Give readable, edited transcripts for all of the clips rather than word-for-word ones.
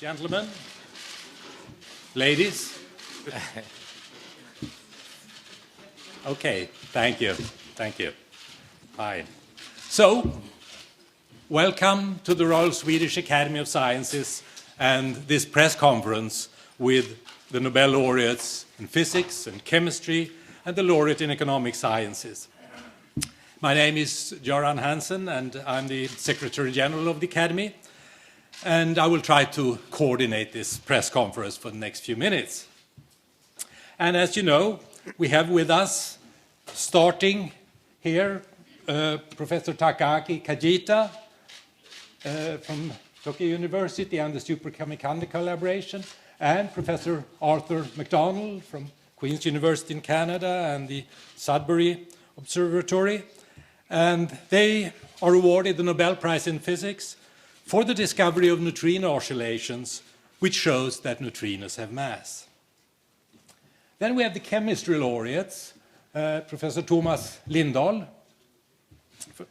Gentlemen, ladies. Okay, thank you. Hi. So, welcome to the Royal Swedish Academy of Sciences and this press conference with the Nobel Laureates in physics and chemistry and the Laureate in economic sciences. My name is Göran Hansson and I'm the Secretary General of the Academy, and I will try to coordinate this press conference for the next few minutes. And as you know, we have with us, starting here, Professor Takaaki Kajita from Tokyo University and the Superconductor Collaboration, and Professor Arthur McDonald from Queen's University in Canada and the Sudbury Observatory. And they are awarded the Nobel Prize in Physics for the discovery of neutrino oscillations, which shows that neutrinos have mass. Then we have the chemistry laureates, Professor Tomas Lindahl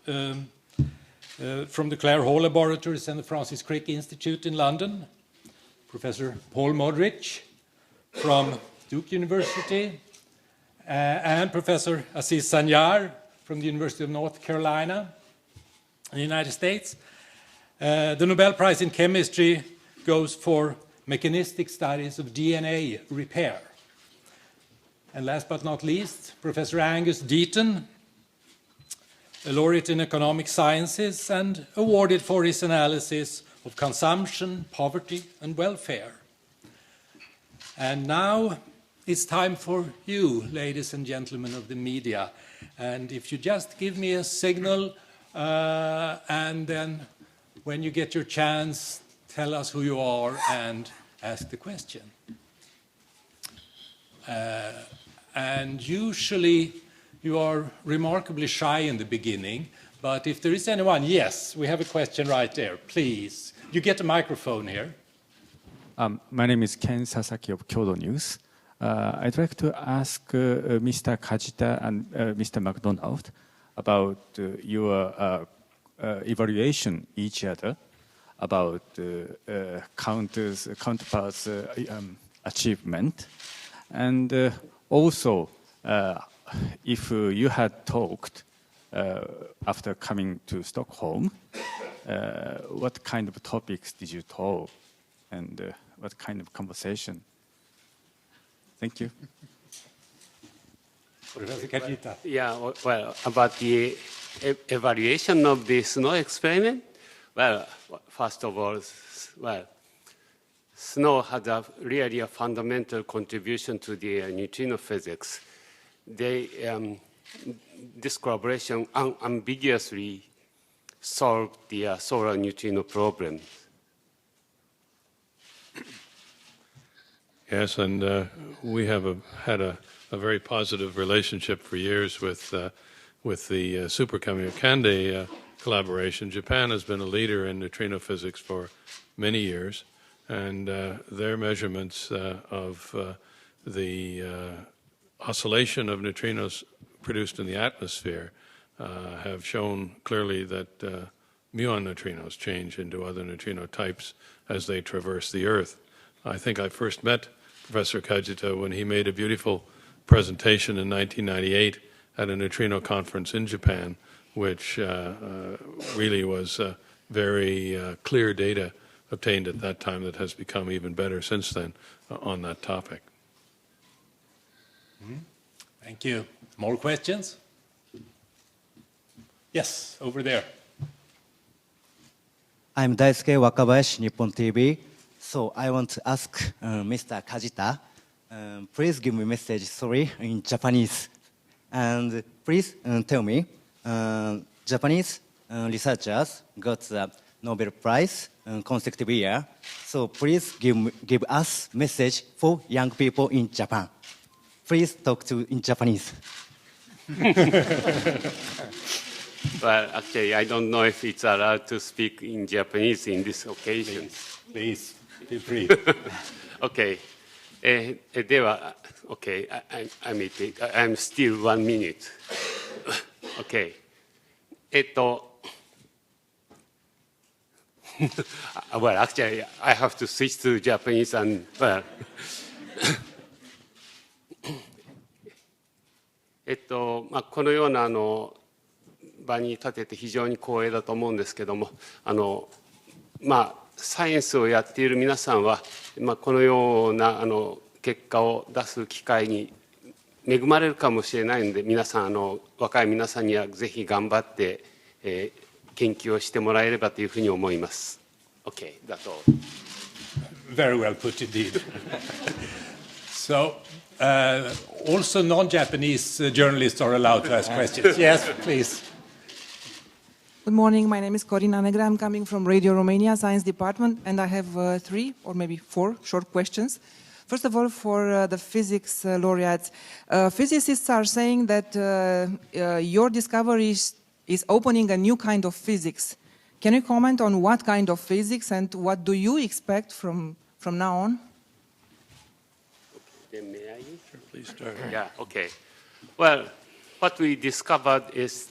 from the Clare Hall Laboratories and the Francis Crick Institute in London, Professor Paul Modrich from Duke University, and Professor Aziz Sancar from the University of North Carolina in the United States. The Nobel Prize in Chemistry goes for mechanistic studies of DNA repair. And last but not least, Professor Angus Deaton, a laureate in economic sciences and awarded for his analysis of consumption, poverty, and welfare. And now it's time for you, ladies and gentlemen of the media. And if you just give me a signal, and then when you get your chance, tell us who you are and ask the question. And usually you are remarkably shy in the beginning, but if there is anyone, yes, we have a question right there, please. You get a microphone here. My name is Ken Sasaki of Kyodo News. I'd like to ask Mr. Kajita and Mr. McDonald about your evaluation each other about counterparts achievement, and also if you had talked after coming to Stockholm, what kind of topics did you talk, and what kind of conversation? Thank you. Yeah, well, about the evaluation of the snow experiment, well, first of all, snow had really a fundamental contribution to the neutrino physics. This collaboration unambiguously solved the solar neutrino problem. Yes, and we have had a very positive relationship for years with the Superconductor collaboration. Japan has been a leader in neutrino physics for many years, and their measurements of the oscillation of neutrinos produced in the atmosphere have shown clearly that muon neutrinos change into other neutrino types as they traverse the Earth. I think I first met Professor Kajita when he made a beautiful presentation in 1998 at a neutrino conference in Japan, which really was very clear data obtained at that time that has become even better since then on that topic. Thank you. More questions? Yes, over there. I'm Daisuke Wakabayashi, Nippon TV. So I want to ask Mr. Kajita, please give me a message, sorry, in Japanese. And please tell me, Japanese researchers got the Nobel Prize consecutive year. So please give us message for young people in Japan. Please talk in Japanese. Well, actually, I don't know if it's allowed to speak in Japanese in this occasion. Please, feel free. Okay. では、okay, I'm still 1 minute. Okay. Well, actually, I have to switch to Japanese and, well. このような場に立てて非常に光栄だと思うんですけども、サイエンスをやっている皆さんは、このような結果を出す機会に恵まれるかもしれないので、皆さん若い皆さんにはぜひ頑張って、研究をしてもらえればというふうに思います。OK、that's all. Very well put indeed. So, also non-Japanese journalists are allowed to ask questions. Yes, please. Good morning. My name is Corina Negra. I'm coming from Radio Romania Science Department, and I have 3 or maybe 4 short questions. First of all, for the physics laureates, physicists are saying that your discovery is opening a new kind of physics. Can you comment on what kind of physics and what do you expect from now on? Then may I? Sure, please start. Yeah, okay. Well, what we discovered is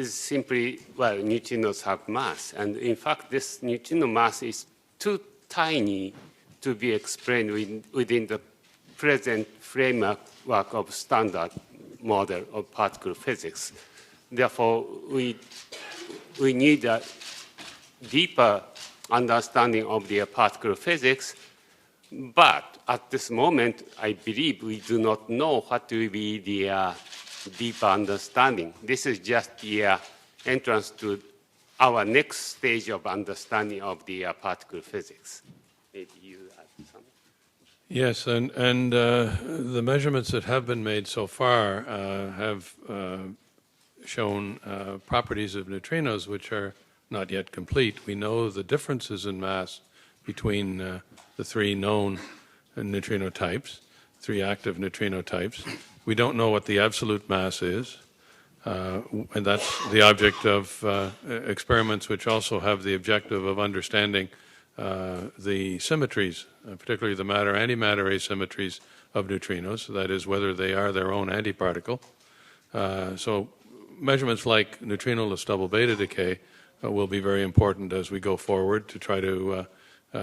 simply, well, neutrinos have mass. And in fact, this neutrino mass is too tiny to be explained within the present framework of standard model of particle physics. Therefore, we need a deeper understanding of the particle physics. But at this moment, I believe we do not know what will be the deeper understanding. This is just the entrance to our next stage of understanding of the particle physics. Maybe you add something? Yes, and the measurements that have been made so far have shown properties of neutrinos which are not yet complete. We know the differences in mass between the 3 known neutrino types, 3 active neutrino types. We don't know what the absolute mass is, and that's the object of experiments which also have the objective of understanding the symmetries, particularly the matter-antimatter asymmetries of neutrinos, that is, whether they are their own antiparticle. So measurements like neutrinoless double beta decay will be very important as we go forward to try to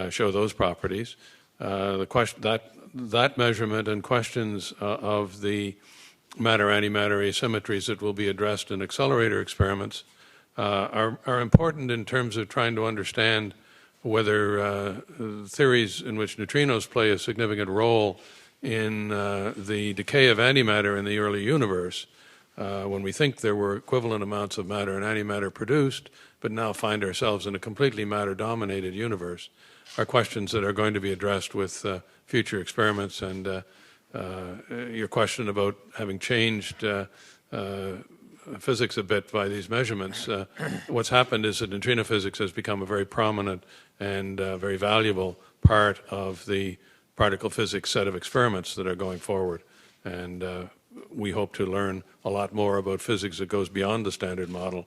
show those properties. That measurement and questions of the matter-antimatter asymmetries that will be addressed in accelerator experiments are important in terms of trying to understand whether theories in which neutrinos play a significant role in the decay of antimatter in the early universe, when we think there were equivalent amounts of matter and antimatter produced, but now find ourselves in a completely matter-dominated universe, are questions that are going to be addressed with future experiments. And your question about having changed physics a bit by these measurements, what's happened is that neutrino physics has become a very prominent and very valuable part of the particle physics set of experiments that are going forward. And we hope to learn a lot more about physics that goes beyond the standard model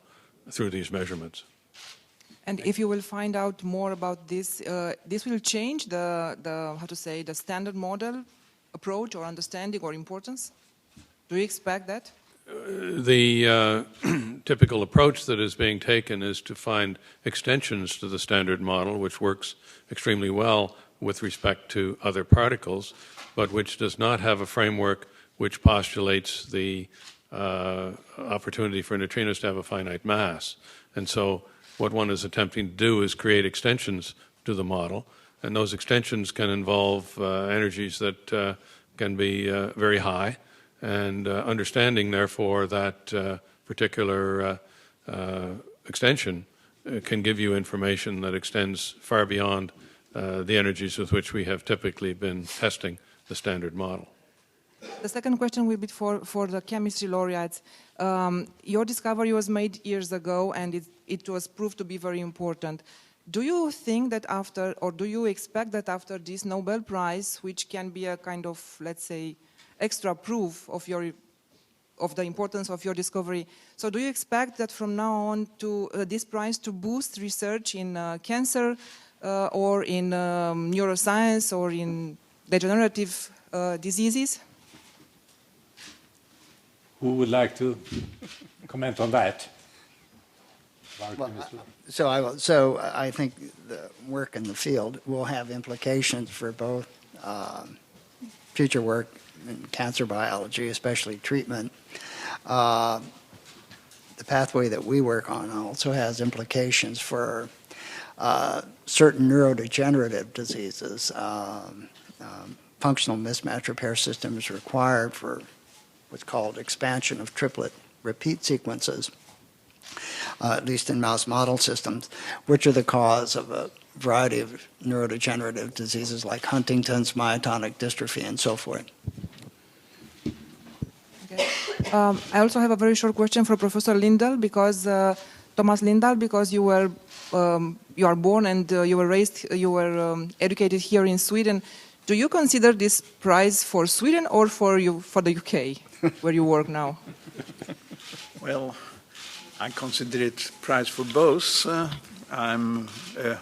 through these measurements. And if you will find out more about this, this will change the standard model approach or understanding or importance? Do you expect that? The typical approach that is being taken is to find extensions to the standard model, which works extremely well with respect to other particles, but which does not have a framework which postulates the opportunity for neutrinos to have a finite mass. And so what one is attempting to do is create extensions to the model, and those extensions can involve energies that can be very high, and understanding, therefore, that particular extension can give you information that extends far beyond the energies with which we have typically been testing the standard model. The second question will be for the chemistry laureates. Your discovery was made years ago, and it was proved to be very important. Do you think that after, or do you expect that after this Nobel Prize, which can be a kind of, let's say, extra proof of the importance of your discovery, so do you expect that from now on to this prize to boost research in cancer or in neuroscience or in degenerative diseases? Who would like to comment on that? So I think the work in the field will have implications for both future work in cancer biology, especially treatment. The pathway that we work on also has implications for certain neurodegenerative diseases. Functional mismatch repair systems required for what's called expansion of triplet repeat sequences, at least in mouse model systems, which are the cause of a variety of neurodegenerative diseases like Huntington's, myotonic dystrophy, and so forth. Okay. I also have a very short question for Professor Lindahl, because Thomas Lindahl, because you are born and you were raised, you were educated here in Sweden. Do you consider this prize for Sweden or for the UK, where you work now? Well, I consider it prize for both. I'm a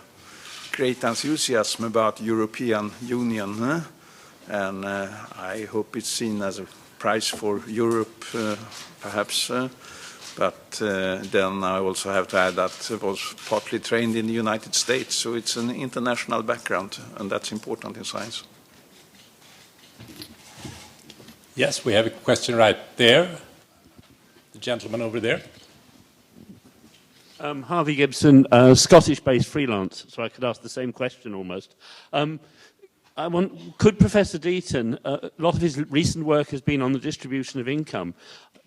great enthusiasm about European Union, and I hope it's seen as a prize for Europe, perhaps. But then I also have to add that I was partly trained in the United States, so it's an international background, and that's important in science. Yes, we have a question right there. The gentleman over there. Harvey Gibson, Scottish-based freelance, so I could ask the same question almost. Could Professor Deaton, a lot of his recent work has been on the distribution of income.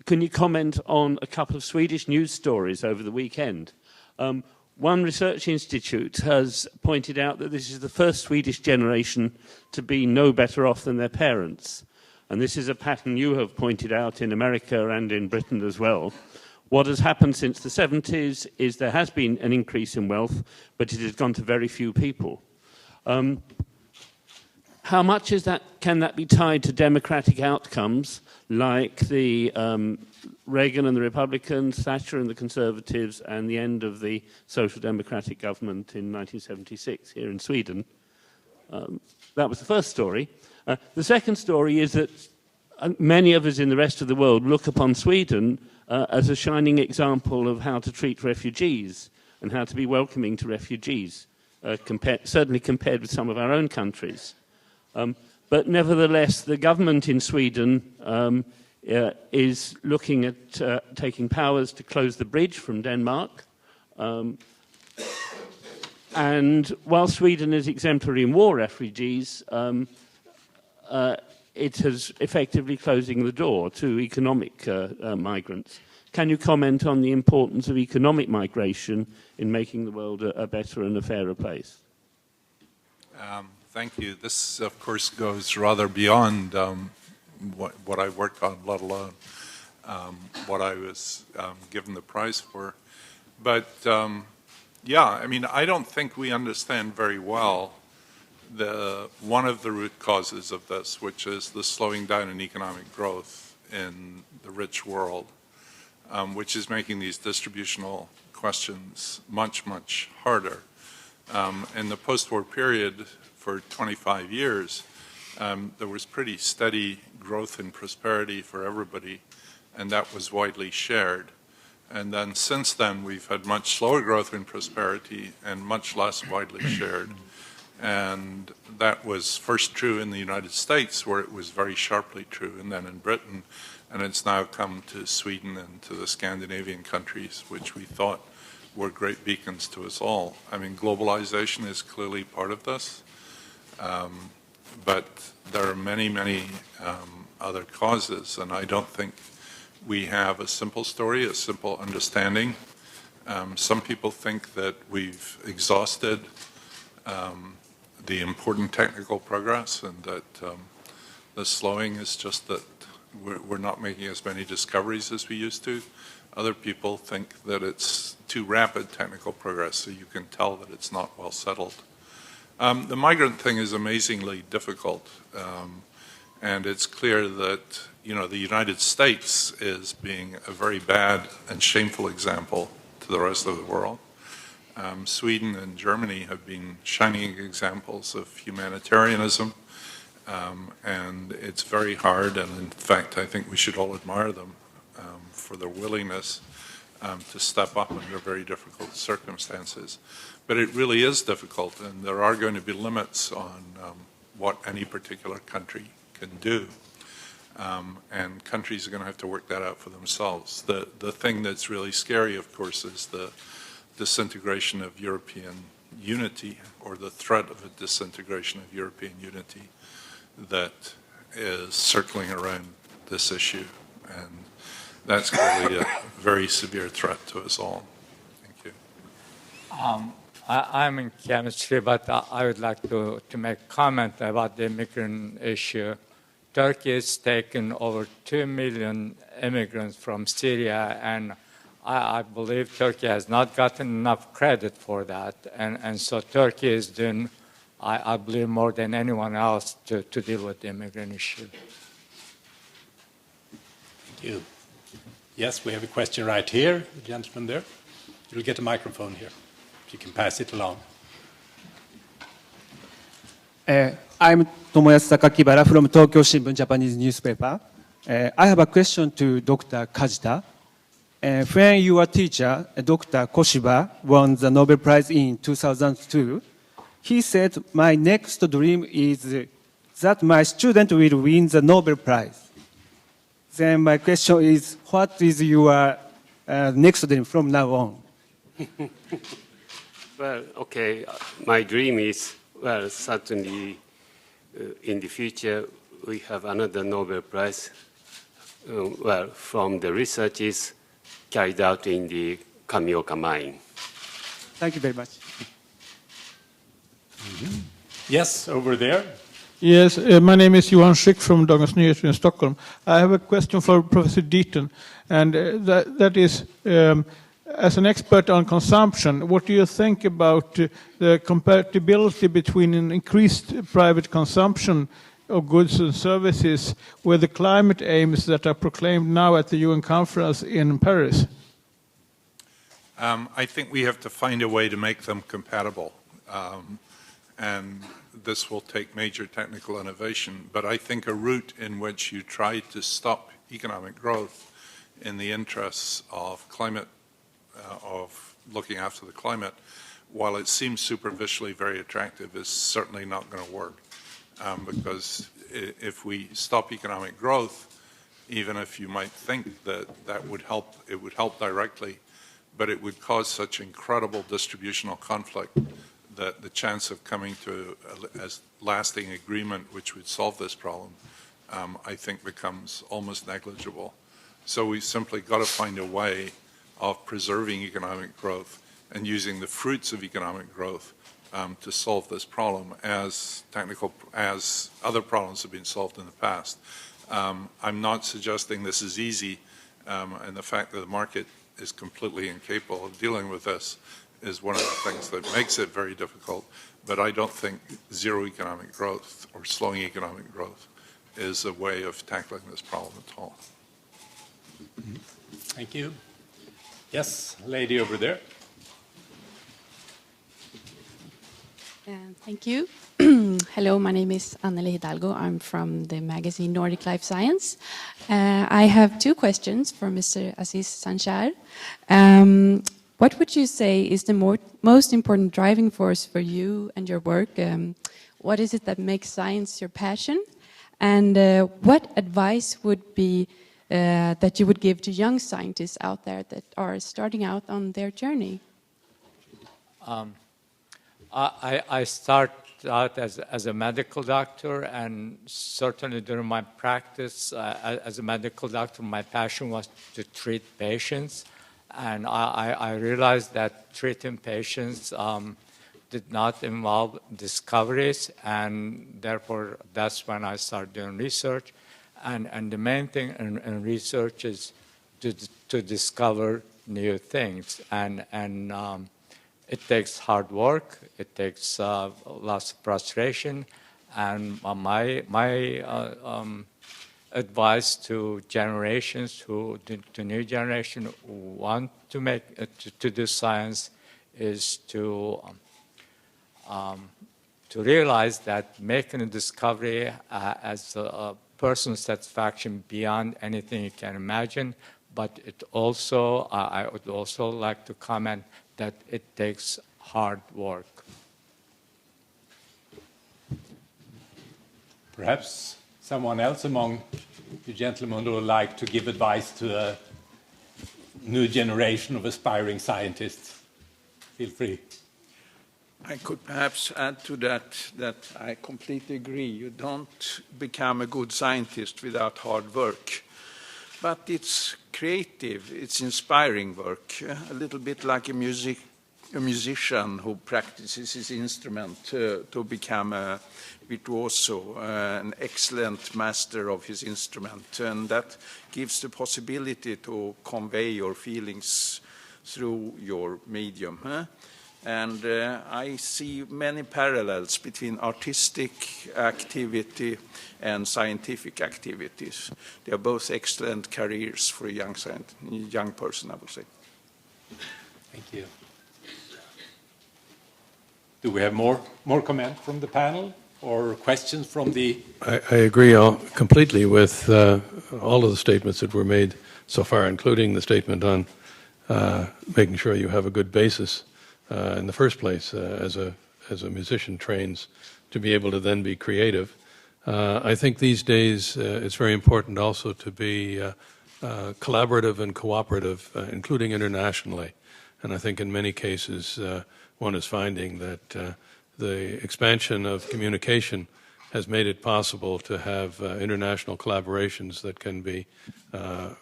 Can you comment on a couple of Swedish news stories over the weekend? One research institute has pointed out that this is the first Swedish generation to be no better off than their parents. And this is a pattern you have pointed out in America and in Britain as well. What has happened since the 70s is there has been an increase in wealth, but it has gone to very few people. How much can that be tied to democratic outcomes like the Reagan and the Republicans, Thatcher and the Conservatives, and the end of the Social Democratic government in 1976 here in Sweden? That was the first story. The second story is that many of us in the rest of the world look upon Sweden as a shining example of how to treat refugees and how to be welcoming to refugees, certainly compared with some of our own countries. But nevertheless, the government in Sweden is looking at taking powers to close the bridge from Denmark. And while Sweden is exemplary in war refugees, it is effectively closing the door to economic migrants. Can you comment on the importance of economic migration in making the world a better and a fairer place? Thank you. This, of course, goes rather beyond what I worked on, let alone what I was given the prize for. But, yeah, I mean, I don't think we understand very well one of the root causes of this, which is the slowing down in economic growth in the rich world, which is making these distributional questions much, much harder. In the post-war period, for 25 years, there was pretty steady growth and prosperity for everybody, and that was widely shared. And then since then, we've had much slower growth and prosperity and much less widely shared. And that was first true in the United States, where it was very sharply true, and then in Britain. And it's now come to Sweden and to the Scandinavian countries, which we thought were great beacons to us all. I mean, globalization is clearly part of this. But there are many, many other causes, and I don't think we have a simple story, a simple understanding. Some people think that we've exhausted the important technical progress and that the slowing is just that we're not making as many discoveries as we used to. Other people think that it's too rapid technical progress, so you can tell that it's not well settled. The migrant thing is amazingly difficult, and it's clear that, you know, the United States is being a very bad and shameful example to the rest of the world. Sweden and Germany have been shining examples of humanitarianism, and it's very hard, and in fact I think we should all admire them for their willingness to step up under very difficult circumstances. But it really is difficult, and there are going to be limits on what any particular country can do. And countries are going to have to work that out for themselves. The thing that's really scary, of course, is the disintegration of European unity, or the threat of a disintegration of European unity that is circling around this issue. And that's clearly a very severe threat to us all. Thank you. I'm in chemistry, but I would like to make a comment about the immigrant issue. Turkey has taken over 2 million immigrants from Syria, and I believe Turkey has not gotten enough credit for that. And so Turkey is doing, I believe, more than anyone else to deal with the immigrant issue. Thank you. Yes, we have a question right here, the gentleman there. You'll get a microphone here, if you can pass it along. I'm Tomas Takaaki from Tokyo Shimbun Japanese newspaper. I have a question to Dr. Kajita. When your teacher, Dr. Koshiba, won the Nobel Prize in 2002, he said, "My next dream is that my student will win the Nobel Prize." Then my question is, what is your next dream from now on? Well, okay, my dream is, well, certainly in the future we have another Nobel Prize, well, from the researches carried out in the Kamioka mine. Thank you very much. Mm-hmm. Yes, over there. Yes, my name is Johan Schick from Dagens Nyheter in Stockholm. I have a question for Professor Deaton, and that is, as an expert on consumption, what do you think about the compatibility between an increased private consumption of goods and services with the climate aims that are proclaimed now at the UN conference in Paris? I think we have to find a way to make them compatible. And this will take major technical innovation, but I think a route in which you try to stop economic growth in the interests of climate, of looking after the climate, while it seems superficially very attractive, is certainly not going to work. Because if we stop economic growth, even if you might think that that would help, it would help directly, but it would cause such incredible distributional conflict that the chance of coming to a lasting agreement which would solve this problem, I think becomes almost negligible. So we've simply got to find a way of preserving economic growth and using the fruits of economic growth to solve this problem as other problems have been solved in the past. I'm not suggesting this is easy, and the fact that the market is completely incapable of dealing with this is one of the things that makes it very difficult, but I don't think zero economic growth or slowing economic growth is a way of tackling this problem at all. Thank you. Yes, lady over there. Thank you. Hello, my name is Anneli Hidalgo. I'm from the magazine Nordic Life Science. I have two questions for Mr. Aziz Sancar. What would you say is the most important driving force for you and your work? What is it that makes science your passion? And what advice would be that you would give to young scientists out there that are starting out on their journey? I started out as a medical doctor, and certainly during my practice as a medical doctor, my passion was to treat patients. And I realized that treating patients did not involve discoveries, and therefore that's when I started doing research. And the main thing in research is to discover new things. And it takes hard work, it takes lots of frustration, and my advice to generations, to new generation who want to make to do science, is to realize that making a discovery as a personal satisfaction beyond anything you can imagine, but it also, I would also like to comment that it takes hard work. Perhaps someone else among you gentlemen would like to give advice to a new generation of aspiring scientists. Feel free. I could perhaps add to that I completely agree. You don't become a good scientist without hard work. But it's creative, it's inspiring work, a little bit like a musician who practices his instrument to become a virtuoso, an excellent master of his instrument. And that gives the possibility to convey your feelings through your medium. And I see many parallels between artistic activity and scientific activities. They are both excellent careers for a young person, I would say. Thank you. Do we have more comment from the panel or questions from the... I agree completely with all of the statements that were made so far, including the statement on making sure you have a good basis in the first place as a musician trains to be able to then be creative. I think these days it's very important also to be collaborative and cooperative, including internationally. And I think in many cases one is finding that the expansion of communication has made it possible to have international collaborations that can be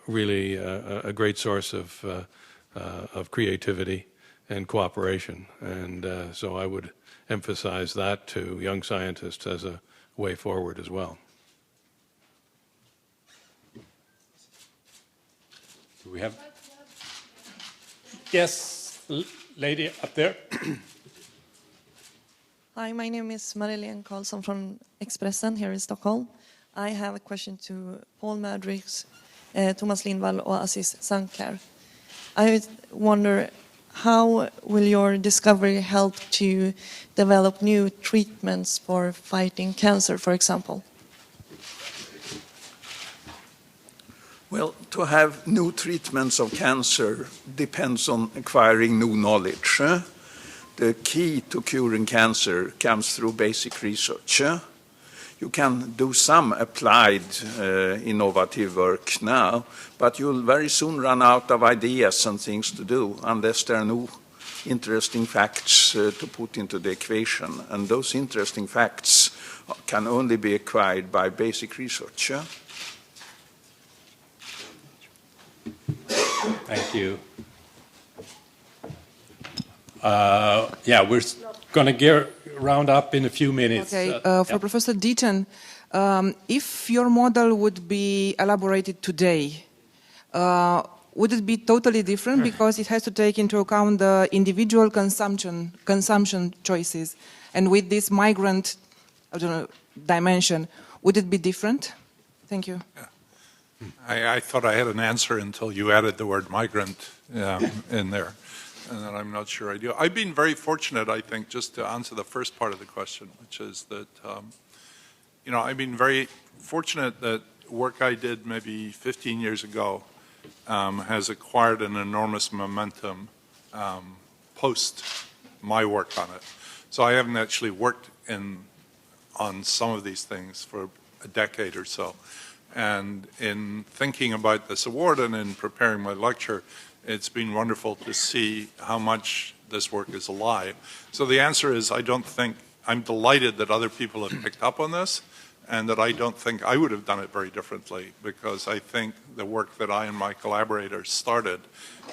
really a great source of creativity and cooperation. And so I would emphasize that to young scientists as a way forward as well. Do we have... Yes, lady up there. Hi, my name is Marilyn Karlsson from Expressen here in Stockholm. I have a question to Paul Modrich, Tomas Lindahl, or Aziz Sancar. I wonder, how will your discovery help to develop new treatments for fighting cancer, for example? Well, to have new treatments of cancer depends on acquiring new knowledge. The key to curing cancer comes through basic research. You can do some applied innovative work now, but you'll very soon run out of ideas and things to do unless there are new interesting facts to put into the equation. And those interesting facts can only be acquired by basic research. Thank you. Yeah, we're going to round up in a few minutes. Okay, for Professor Deaton, if your model would be elaborated today, would it be totally different because it has to take into account the individual consumption choices, and with this migrant dimension, would it be different? Thank you. I thought I had an answer until you added the word migrant in there, and then I'm not sure I do. I've been very fortunate, I think, just to answer the first part of the question, which is that, I've been very fortunate that work I did maybe 15 years ago has acquired an enormous momentum post my work on it. So I haven't actually worked on some of these things for a decade or so. And in thinking about this award and in preparing my lecture, it's been wonderful to see how much this work is alive. So the answer is I'm delighted that other people have picked up on this, and that I don't think I would have done it very differently, because I think the work that I and my collaborators started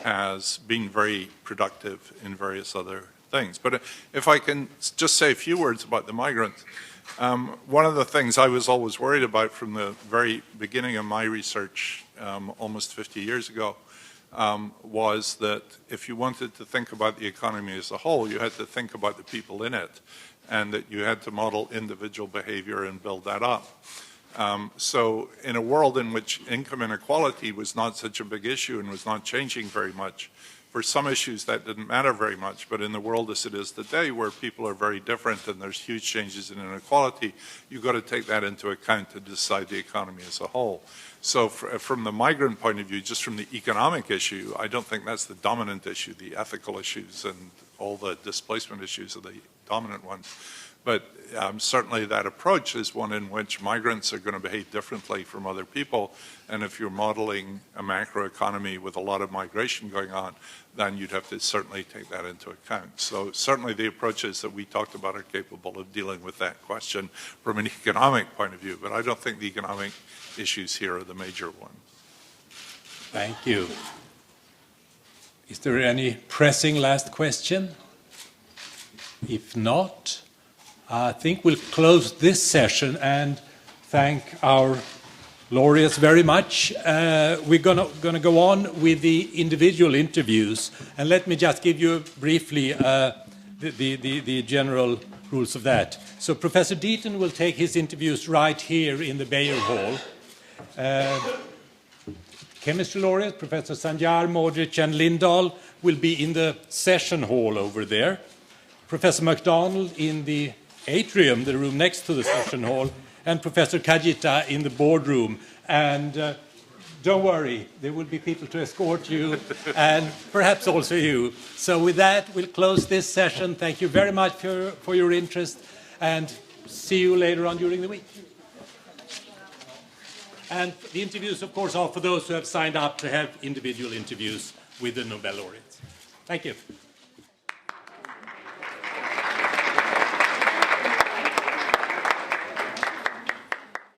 has been very productive in various other things. But if I can just say a few words about the migrants. One of the things I was always worried about from the very beginning of my research almost 50 years ago was that if you wanted to think about the economy as a whole, you had to think about the people in it, and that you had to model individual behavior and build that up. So in a world in which income inequality was not such a big issue and was not changing very much, For some issues, that didn't matter very much, but in the world as it is today, where people are very different and there's huge changes in inequality, you've got to take that into account to decide the economy as a whole. So from the migrant point of view, just from the economic issue, I don't think that's the dominant issue. The ethical issues and all the displacement issues are the dominant ones. But certainly that approach is one in which migrants are going to behave differently from other people. And if you're modeling a macroeconomy with a lot of migration going on, then you'd have to certainly take that into account. So certainly the approaches that we talked about are capable of dealing with that question from an economic point of view. But I don't think the economic issues here are the major ones. Thank you. Is there any pressing last question? If not, I think we'll close this session and thank our laureates very much. We're gonna go on with the individual interviews, and let me just give you briefly the general rules of that. So Professor Deaton will take his interviews right here in the Bayer Hall. Chemistry laureate Professor Sancar, Modrich, and Lindahl will be in the session hall over there. Professor McDonald in the atrium, the room next to the session hall, and Professor Kajita in the boardroom. And don't worry, there will be people to escort you, and perhaps also you. So with that, we'll close this session. Thank you very much for your interest, and see you later on during the week. And the interviews, of course, are for those who have signed up to have individual interviews with the Nobel laureates. Thank you.